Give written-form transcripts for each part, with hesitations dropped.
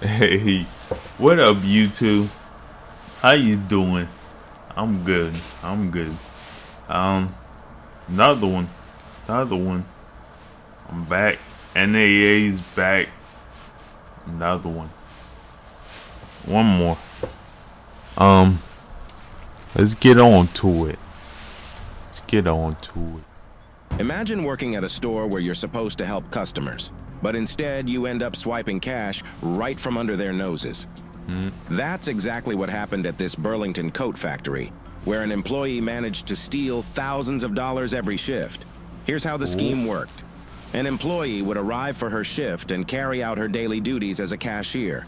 Hey, what up, you two? How you doing? I'm good. I'm good. Um, another one. Another one. I'm back. NAA's back. Another one. One more. Um, let's get on to it. Let's get on to it. Imagine working at a store where you're supposed to help customers, but instead you end up swiping cash right from under their noses. That's exactly what happened at this Burlington coat factory, where an employee managed to steal thousands of dollars every shift. Here's how the scheme worked. An employee would arrive for her shift and carry out her daily duties as a cashier.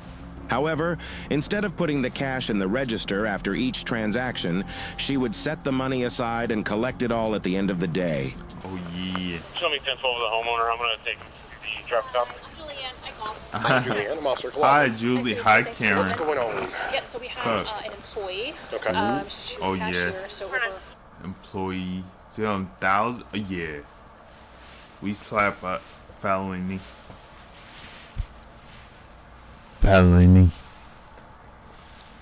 However, instead of putting the cash in the register after each transaction, she would set the money aside and collect it all at the end of the day. Oh yeah. Show me 10 for the homeowner. I'm going to take the traffic stop. Julianne, I called. Hi, Julianne. I'm Officer Clark. Hi, Julie. Hi, Karen. What's going on? Yeah, so we have an employee. Okay. She was a cashier, so over. Employee still thousand. Yeah. We slap a felony. Felony.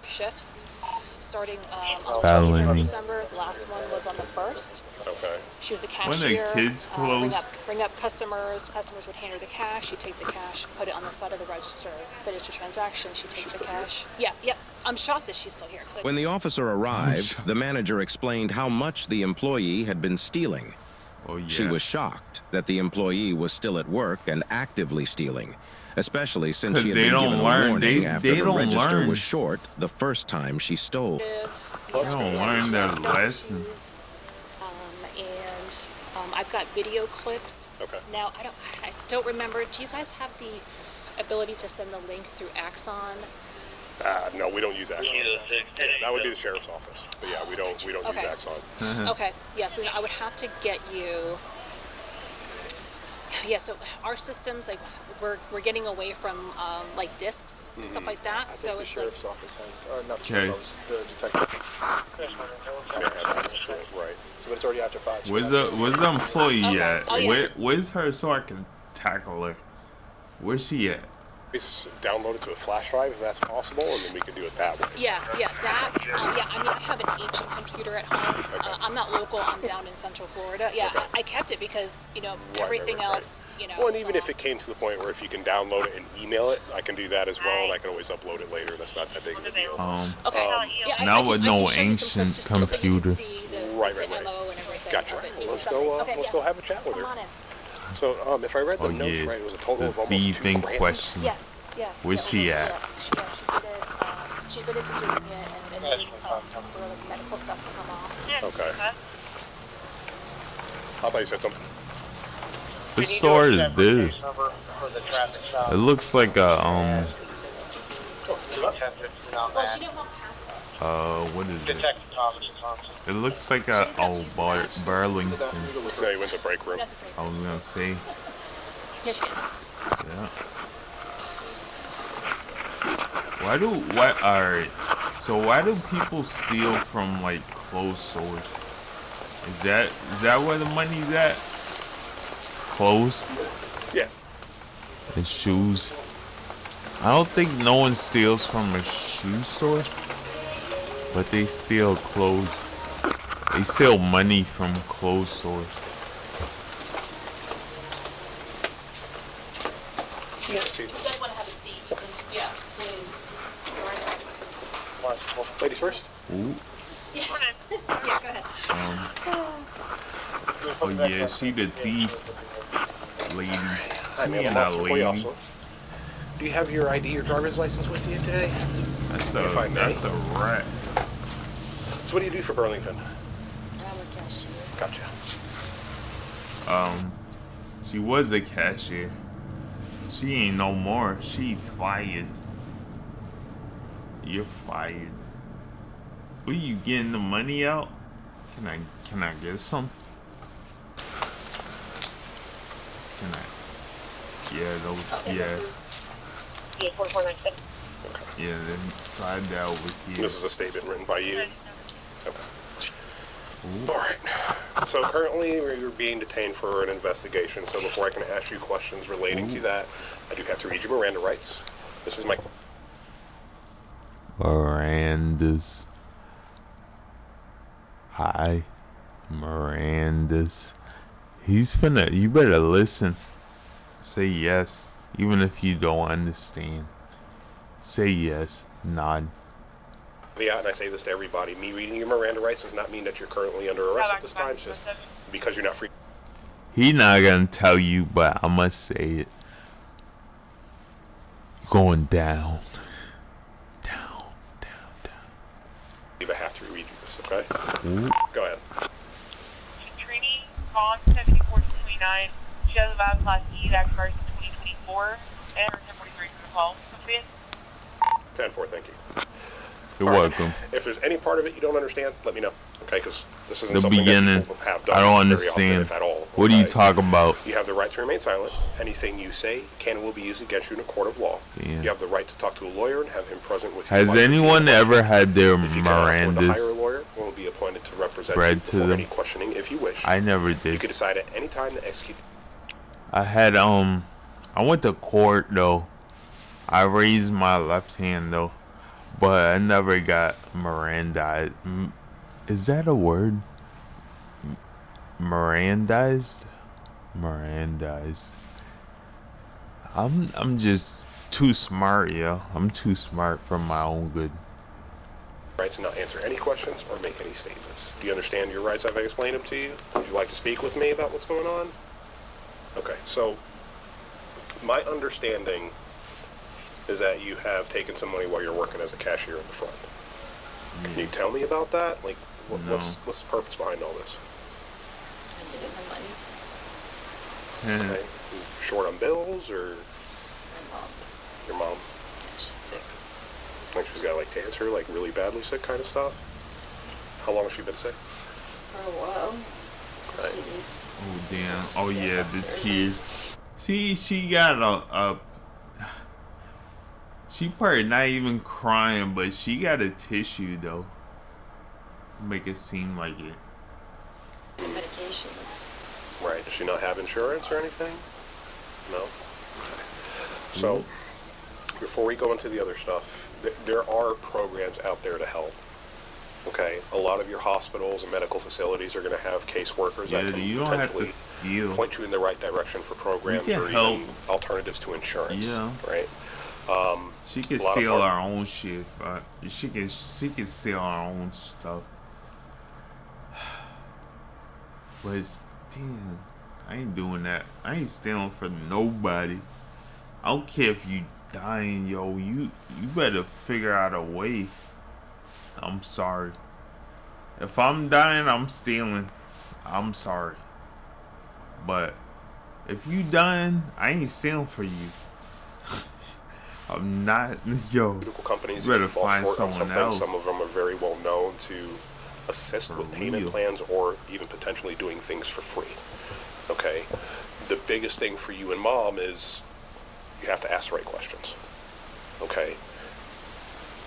Shifts starting on Felony. 23rd of December. The last one was on the 1st. Okay. She was a When cashier. the kids close. Bring up customers. Customers would hand her the cash. She'd take the cash, put it on the side of the register. Finish the transaction. She'd take the cash. Yeah. I'm shocked that she's still here. When the officer arrived, the manager explained how much the employee had been stealing. Oh yeah. She was shocked that the employee was still at work and actively stealing, especially since she had been given a warning after the register was short the first time she stole. They don't learn their lesson. I've got video clips. Okay. Now I don't remember. Do you guys have the ability to send the link through Axon? No, we don't use Axon. Yeah, That would be the sheriff's office. But yeah, we don't use Axon. Okay. Yeah. So then I would have to get you. Yeah. So our systems, like, we're getting away from like discs and stuff like that. So The it's sheriff's like. office has, not the Okay. sheriff's office, the detective. Right. So it's already after 5. So Where's the employee at? Oh, yeah. Where's her so I can tackle her? Where's she at? It's downloaded to a flash drive if that's possible, and then we can do it that way. Yeah, that. Yeah, I mean, I have an ancient computer at home. I'm not local. I'm down in Central Florida. Yeah, I kept it because everything else. Well, and even if it came to the point where if you can download it and email it, I can do that as well, and I can always upload it later. That's not that big of a deal. Okay. Yeah, Not I with can no show you some ancient clips just so you can computer. see the Right. MO and everything. Gotcha. of it. Well, let's Sorry. go. Okay, Let's yeah. go have a chat with Come her. on in. So, if I read the Oh notes yeah. right, it was a total The of almost thief in $2,000. question. Yes. Yeah. Where's she at? She did it. She admitted to doing it, and then for like medical stuff to come off. Okay. I thought you said something. What store is this? It looks like a Well, she didn't walk past us. what is it? Detective Thomas Thompson. It looks like a Burlington. No, you went to the break room. That's great. I was gonna say, Here she is. yeah. Alright. So why do people steal from like clothes stores? Is that where the money's at? Clothes Yeah. and shoes. I don't think no one steals from a shoe store, but they steal clothes. They steal money from clothes stores. Yes. If you guys want to have a seat, you can. Yeah, please. Ladies first. Ooh. Yeah, go ahead. Oh yeah, she the thief lady. Hi, She ma'am. ain't I'm that Officer Coy lady. also. Do you have your ID or driver's license with you today? That's If I may. that's a rat. So what do you do for Burlington? I'm a cashier. Gotcha. She was a cashier. She ain't no more. She fired. You're fired. What are you getting the money out? Can I get some? Can I? Yeah, those. Okay, Yeah, this is. Yeah, 4497. yeah. Then slide that over here. This is a statement written by you. Okay. Ooh. All right. So currently you're being detained for an investigation. So before I can ask you questions relating to that, I do have to read you Miranda rights. This is my Miranda's. Hi, Miranda's. He's finna. You better listen. Say yes, even if you don't understand. Say yes. Nod. Yeah, and I say this to everybody. Me reading your Miranda rights does not mean that you're currently under arrest at this time. It's just because you're not free. He not gonna tell you, but I must say it. Going down. Down, down, down. I have to read you this, okay? Ooh. Go ahead. Trini, Vaughn, 7429. She has a valid class E that expires in 2024. And her 1043 from the call. Please. 10-4, thank you. You're welcome. If there's any part of it you don't understand, let me know, okay? Because this isn't The something beginning, that people have done I don't very understand. often, if at all. What are you okay? talking about? You have the right to remain silent. Anything you say can and will be used against you in a court of law. Damn. You have the right to talk to a lawyer and have him present with you. Has anyone ever had their If you cannot afford to hire a Mirandas lawyer, one will be appointed to represent you read to before them? any questioning if you wish. I never You did. can decide at any time to execute. I had I went to court though. I raised my left hand though, but I never got Miranda. Is that a word? Mirandized? Mirandized. I'm just too smart, yo. I'm too smart for my own good. Rights to not answer any questions or make any statements. Do you understand your rights? Have I explained them to you? Would you like to speak with me about what's going on? Okay, so my understanding is that you have taken some money while you're working as a cashier in the front. Can you tell me about that? Like, what's the purpose behind all this? I needed the money. Okay. You short on bills, or My mom, your mom? she's sick. Like she's got like cancer, like really badly sick kind of stuff? How long has she been sick? For a while. Right. She needs Oh damn! Oh yeah, the tears. See, she got a. She probably not even crying, but she got a tissue though. To make it seem like it. the medications. Right. Does she not have insurance or anything? No? So, before we go into the other stuff, there are programs out there to help. Okay? A lot of your hospitals and medical facilities are going to have caseworkers Yeah, that can you don't have to potentially steal. point you in the right direction for programs can or help. even alternatives to insurance. Yeah. Right? She can A lot of steal our- her own shit, but she can steal her own stuff. But it's, damn, I ain't doing that. I ain't stealing for nobody. I don't care if you dying, yo. You better figure out a way. I'm sorry. If I'm dying, I'm stealing. I'm sorry. But if you dying, I ain't stealing for you. I'm not, yo. Pharmaceutical companies, You better if you fall find short on someone something, else. some of them are very well known to assist For with payment real. plans or even potentially doing things for free. Okay? The biggest thing for you and mom is you have to ask the right questions. Okay?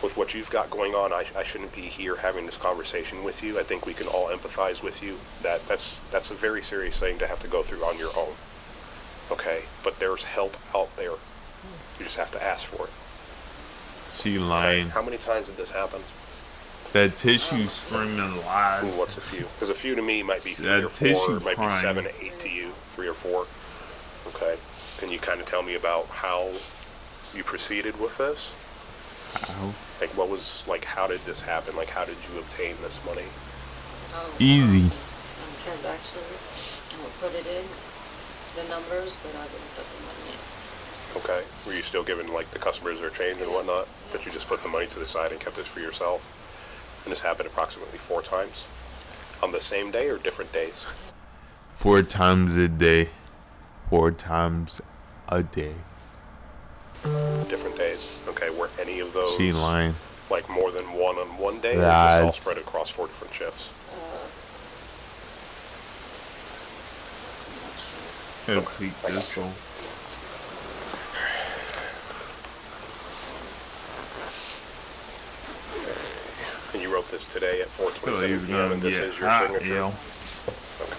With what you've got going on, I shouldn't be here having this conversation with you. I think we can all empathize with you. That's a very serious thing to have to go through on your own. Okay? But there's help out there. You just have to ask for it. She lying. How many times did this happen? That tissue screaming lies. Ooh, what's a few? Because a few to me might be 3 That or 4, tissue it might be crying. 7 to 8 to you, 3 or 4. Okay. Can you kind of tell me about how you proceeded with this? How? Like, what was, like, how did this happen? Like, how did you obtain this money? Easy. Transaction. I would put it in, the numbers, but I wouldn't put the money in. Okay. Were you still giving, like, the customers their change and whatnot? But you just put the money to the side and kept it for yourself? And this happened approximately 4 times? On the same day or different days? 4 times a day. 4 times a day. Different days. Okay. Were any of those... She lying. Like more than one on one day, or Lies. just all spread across 4 different shifts? I'm not sure. Gotta take this one. And you wrote this today at Feel like 4:27 it's p.m. gonna and this get is your hot, signature? yo. Okay.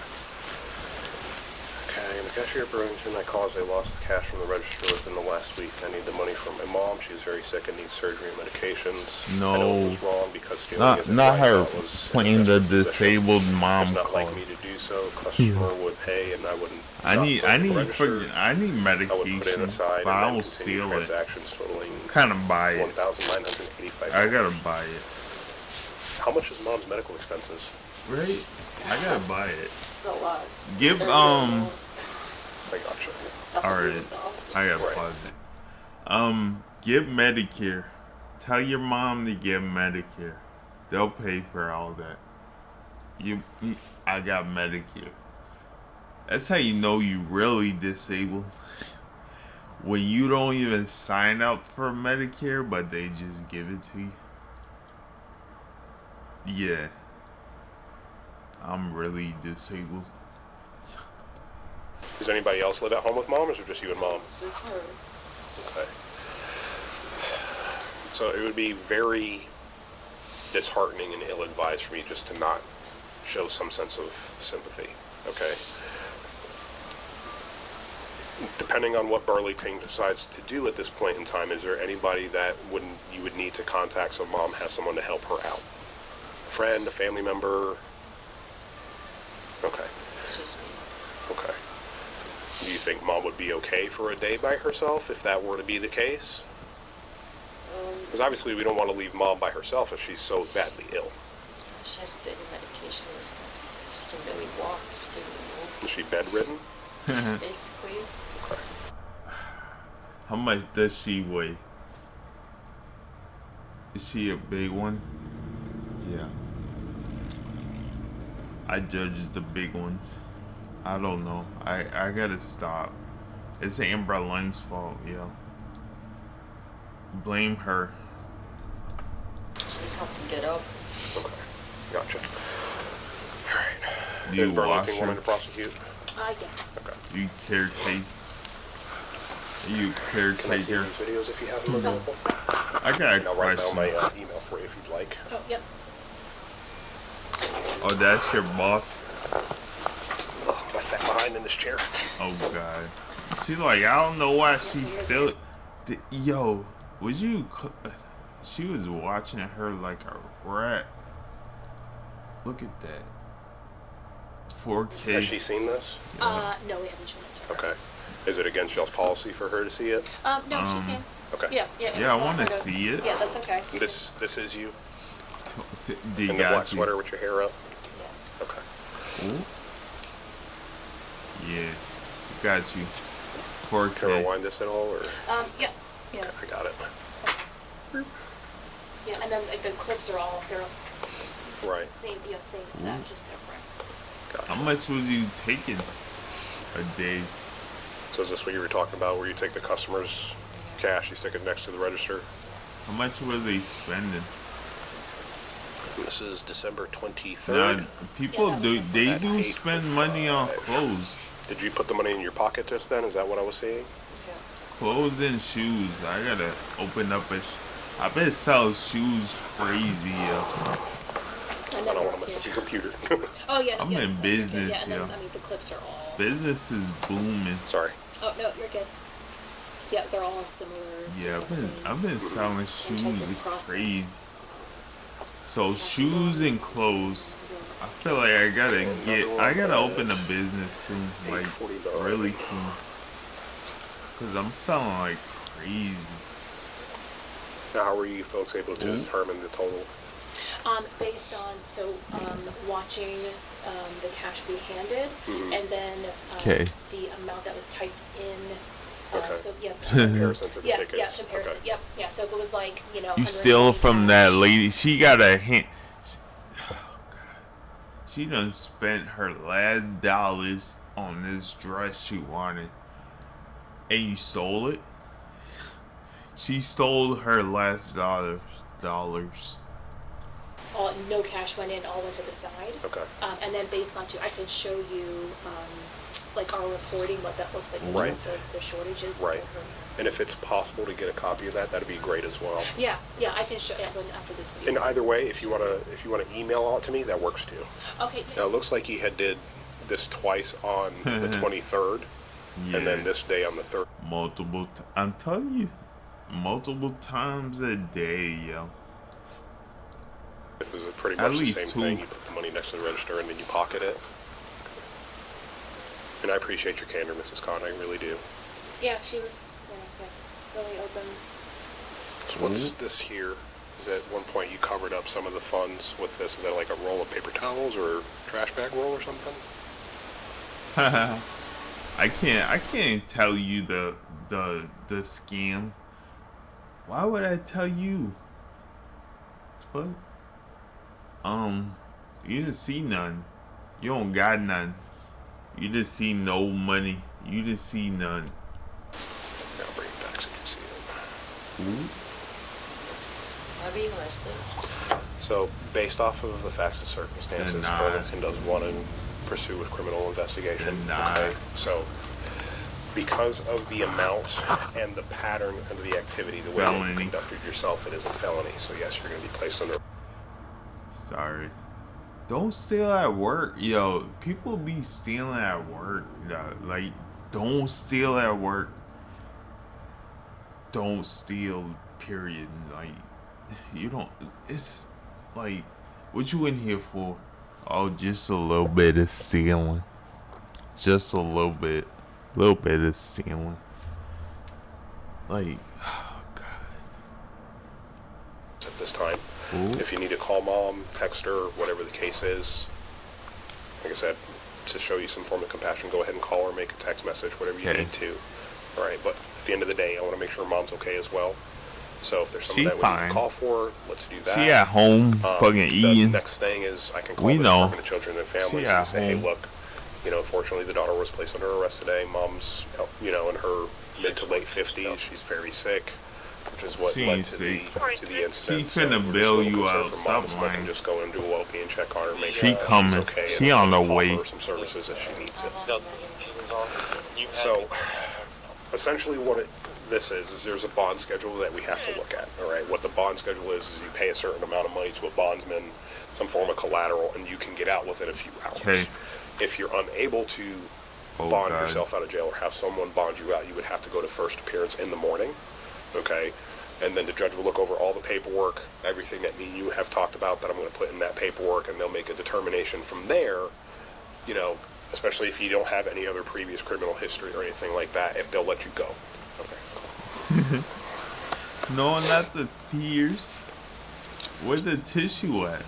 Okay, I'm gonna cashier at Burlington, I caused a loss of cash from the register within the last week. I need the money from my mom. She's very sick and needs surgery and medications. I know it was wrong because stealing isn't not right. her That was an playing the investment position. disabled mom It's not card. like me to do so. Customer would pay, and I wouldn't. I need register. I need I would put it medication, aside but I and will then continue steal it. transactions totaling Kind of buy it. $1,985. I gotta buy it. How much is mom's medical expenses? Right? I gotta buy it. It's a lot. Give Surgery, I gotcha. stuff to do Alright. with the office. I gotta Right. pause it. Get Medicare. Tell your mom to get Medicare. They'll pay for all that. I got Medicare. That's how you know you really disabled. When you don't even sign up for Medicare, but they just give it to you. Yeah. I'm really disabled. Does anybody else live at home with mom, or is it just you and mom? It's just her. Okay. So it would be very disheartening and ill-advised for me just to not show some sense of sympathy. Okay. Depending on what Burlington decides to do at this point in time, is there anybody that you would need to contact so mom has someone to help her out? A friend, a family member? Okay. It's just me. Okay. Do you think mom would be okay for a day by herself if that were to be the case? Because obviously we don't want to leave mom by herself if she's so badly ill. She has to take her medication and stuff. She can really walk. She can move. Is she bedridden? Basically. Okay. How much does she weigh? Is she a big one? Yeah. I judge the big ones. I don't know. I gotta stop. It's Amber Lynn's fault, yo. Blame her. She's helped to get up. Okay. Gotcha. Alright. Do you Is wash Burlington her? wanting to prosecute? Yes. Okay. Do you caretake? You Can I see caretaker? these videos if you have them available? I got a And I'll write down my question. email for you if you'd like. Oh, yep. Oh, that's your boss? Oh, my fat behind in this chair. Oh, God. She's like, I don't know why she's still... Yo, would you... She was watching her like a rat. Look at that. 4K. Has she seen this? No, we haven't shown it to her. Okay. Is it against y'all's policy for her to see it? No, she can. Okay. Yeah, Yeah, I want want her to see it. Yeah, that's okay. This is you They in the got black you. sweater with your hair up? Yeah. Okay. Ooh. Yeah, got you. Can I 4K. rewind this at all, or? Yeah. Yeah. I got it. Yeah, and then the clips are all, they're Right. same as that, just different. How much was you taking a day? So is this what you were talking about, where you take the customer's cash, you stick it next to the register? How much were they spending? This is December 23rd. Now, people Yeah, that do, was they At do spend money on 8:05. clothes. Did you put the money in your pocket just then? Is that what I was seeing? Yeah. Clothes and shoes. I gotta open up I bet sell shoes crazy, yo. And I then don't want to yeah. mess with your computer. Oh, yeah. I'm yeah, in yeah, business, yeah, and then, yo. I mean, the clips are all... Business is booming. Sorry. Oh, no, you're good. Yeah, they're all similar. Yeah, same I've been selling type shoes of process. crazy. So shoes and clothes. I feel like I gotta open a business soon, like $8.40. really soon. Cause I'm selling like crazy. Now, how were you folks able to determine the total? Based on, watching the cash be handed, and then Okay. the amount that was typed in. Okay. So, yeah. Comparison to the Yeah, tickets? yeah, comparison. Okay. Yep, yeah. So if it was like, You steal from that lady. She got a hint. Oh God. She done spent her last dollars on this dress she wanted, and you stole it. She stole her last dollars. No cash went in, all went to the side. Okay. And then based on I can show you, like our reporting, what that looks like in Right. terms of the shortages. Right. And if it's possible to get a copy of that, that'd be great as well. Yeah, I can show after this video. And either way, if you wanna email it to me, that works too. Okay. Now, it looks like you had did this twice on the 23rd. Yeah. And then this day on the 3rd. I'm telling you, multiple times a day, yo. This is pretty At much the least same 2. thing. You put the money next to the register and then you pocket it. And I appreciate your candor, Mrs. Khan. I really do. Yeah, she was really open. So what's this here? Is at one point you covered up some of the funds with this. Is that like a roll of paper towels or trash bag roll or something? I can't tell you the scam. Why would I tell you? What? You didn't see none. You don't got none. You didn't see no money. You didn't see none. I'll bring it back so you can see it. Ooh. Am I being arrested? So, based off of the facts and circumstances, Denied. Burlington does want to pursue with criminal investigation. Denied. Okay? So, because of the amount and the pattern of the activity, the way Felony. you conducted yourself, it is a felony. So, yes, you're going to be placed under. Sorry. Don't steal at work, yo. People be stealing at work, yo. Like, don't steal at work. Don't steal, period. Like, you don't. It's like, what you in here for? Oh, just a little bit of stealing. Just a little bit. Little bit of stealing. Like, oh, God. At this time. Ooh. If you need to call mom, text her, whatever the case is, like I said, to show you some form of compassion, go ahead and call her, make a text message, whatever you Okay. need to. All right, but at the end of the day, I want to make sure mom's okay as well. So if there's something She that we need fine. to call for, let's do that. She at home, fucking The eating. next thing is I can call We the know. Department of Children and Families She and at say, hey, home. look, unfortunately the daughter was placed under arrest today. Mom's, in her mid to late 50s. She's very sick, which is what She led ain't to sick. the incident. She finna we're just bail a little you concerned out, for Mom, stop so I can lying. just go and do a well-being check on her, make She sure coming. she's okay. She and on the offer way. her some services if she needs it. You So, essentially what this is there's a bond schedule that we have to look at, all right? What the bond schedule is you pay a certain amount of money to a bondsman, some form of collateral, and you can get out within a few hours. Okay. If you're unable to Oh, bond God. yourself out of jail or have someone bond you out, you would have to go to first appearance in the morning, okay? And then the judge will look over all the paperwork, everything that me and you have talked about that I'm going to put in that paperwork, and they'll make a determination from there, especially if you don't have any other previous criminal history or anything like that, if they'll let you go. Okay. No, not the tears. Where's the tissue at?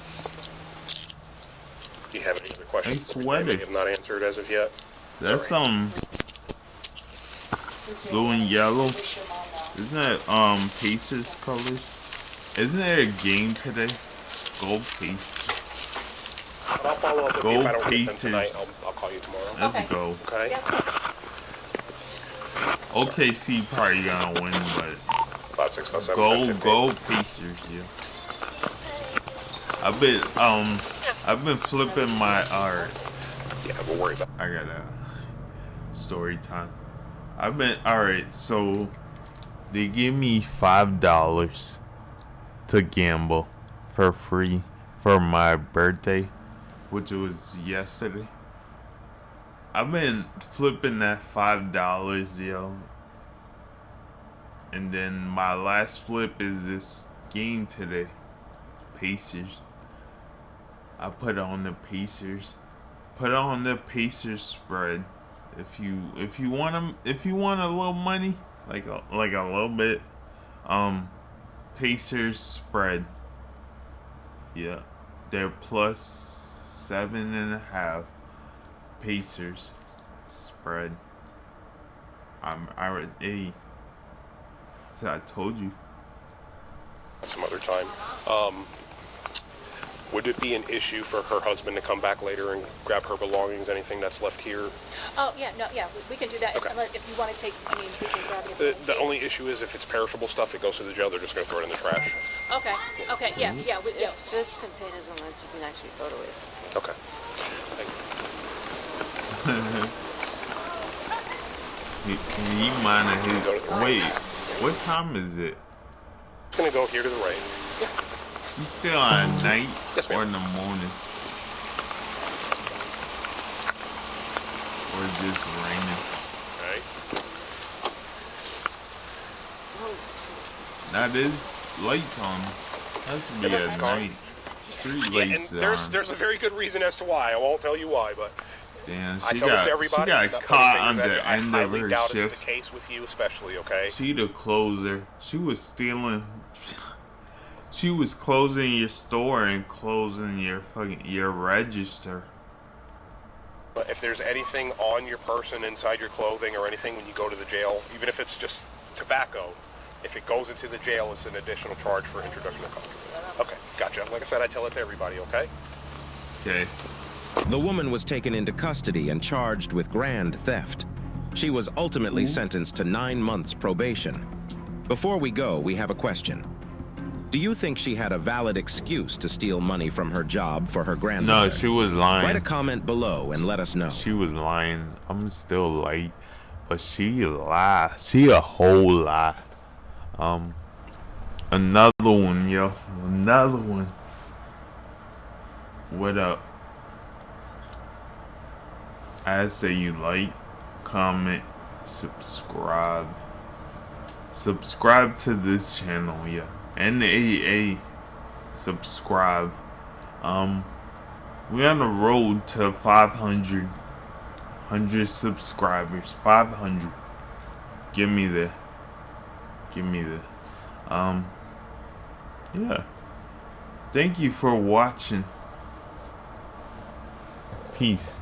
Do you have any other questions I that sweated. we have not answered as of yet? That's Sorry. blue and yellow. Isn't that Pacers colors? Isn't there a game today? Go Pacers. But I'll follow up with Go you if I don't get them Pacers. tonight. I'll call you tomorrow. Let's Okay. go. Okay? OKC probably gonna win, but 565 go Pacers, yeah. I've been flipping my art. Yeah, we'll worry about it. I got a story time. Alright, so they give me $5 to gamble for free for my birthday, which was yesterday. I've been flipping that $5, yo. And then my last flip is this game today. Pacers. I put on the Pacers. Put on the Pacers spread. If you want a little money, like a little bit, Pacers spread. Yeah, they're plus 7.5. Pacers spread. So I told you. Some other time. Would it be an issue for her husband to come back later and grab her belongings, anything that's left here? Oh, yeah, no, yeah, we can do that. Okay. If you want to take, we can grab your The phone, too. only issue is if it's perishable stuff, it goes to the jail. They're just going to throw it in the trash. Okay, yeah, yeah, It's just containers on which you can actually throw it away. It's okay. Okay. He minded his. Wait, what time is it? It's going to go here to the right. You still on night Yes, ma'am. or in the morning? Or just raining? Okay. That is lights on. Has to be this at is car. night. Street Yeah, and lights there's on. a very good reason as to why. I won't tell you why, but Damn, I she tell this to got everybody. she not got pointing caught fingers on at you. the I end of highly her doubt it's shift. the case with you, especially. Okay. She the closer. She was stealing. She was closing your store and closing your register. But if there's anything on your person, inside your clothing, or anything when you go to the jail, even if it's just tobacco, if it goes into the jail, it's an additional charge for introduction of costs. Okay, gotcha. Like I said, I tell it to everybody, okay? Okay. The woman was taken into custody and charged with grand theft. She was ultimately sentenced to 9 months probation. Before we go, we have a question. Do you think she had a valid excuse to steal money from her job for her grandmother? No, she was lying. Write a comment below and let us know. She was lying. I'm still light, but she lied. She a whole lie. Another one, yo. Another one. What up? I say you like, comment, subscribe. Subscribe to this channel, yeah. NAA. Subscribe. We're on the road to 500 subscribers. 500. Give me the. Yeah. Thank you for watching. Peace.